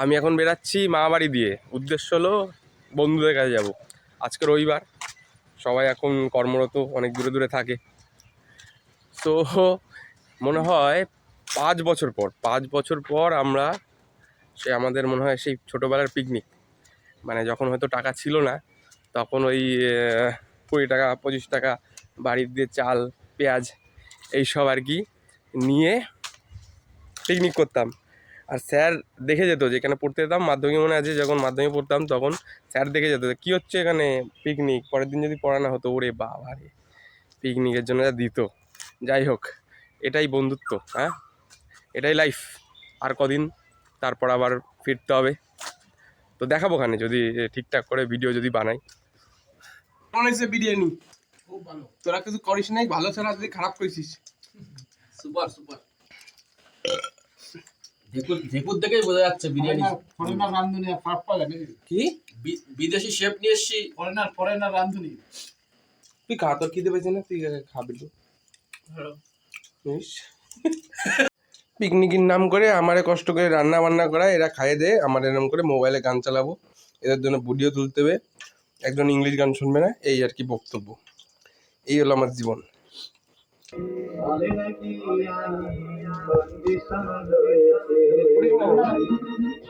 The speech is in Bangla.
আমি এখন বেরাচ্ছি মামাবাড়ি দিয়ে, উদ্দেশ্য হলো বন্ধুদের কাছে যাব। আজকে রবিবার, সবাই এখন কর্মরত, অনেক দূরে দূরে থাকে। তো মনে হয় 5 বছর পর আমরা আমাদের মনে হয় সেই ছোটোবেলার পিকনিক, মানে যখন হয়তো টাকা ছিল না, তখন ওই 20 টাকা 25 টাকা বাড়ির দিয়ে চাল পেঁয়াজ এইসব আর কি নিয়ে পিকনিক করতাম। আর স্যার দেখে যেত, যেখানে পড়তে যেতাম মাধ্যমিক, মনে আছে যখন মাধ্যমিক পড়তাম তখন স্যার দেখে যেত কী হচ্ছে এখানে পিকনিক, পরের দিন যদি পড়ানো হতো, ওরে বাবা রে, পিকনিকের জন্য যা দিত। যাই হোক, এটাই বন্ধুত্ব, হ্যাঁ এটাই লাইফ। আর কদিন, তারপর আবার ফিরতে হবে। তো দেখাবো ওখানে যদি ঠিকঠাক করে ভিডিও যদি বানাই। কেমন হয়েছে বিরিয়ানি? খুব ভালো। তোরা কিছু করিস নাই, ভালো ছাড়া যদি খারাপ করেছিস। Super super. ঝেকুর দেখেই বোঝা যাচ্ছে বিরিয়ানি। ফরেনার রাঁধুনি ফার্স্ট পাওয়া যাবে কি বিদেশি শেফ নিয়ে এসছি। ফরেনার রাঁধুনি। তুই খা, তোর খিদে পেয়েছে না, তুই খাবি তো। পিকনিকের নাম করে আমারে কষ্ট করে রান্না বান্না করা, এরা খাইয়ে দেয়, আমার এরকম করে মোবাইলে গান চালাবো, এদের জন্য ভিডিও তুলতে হবে, একজন ইংলিশ গান শুনবে না, এই আর কি বক্তব্য। এই হলো আমার জীবন।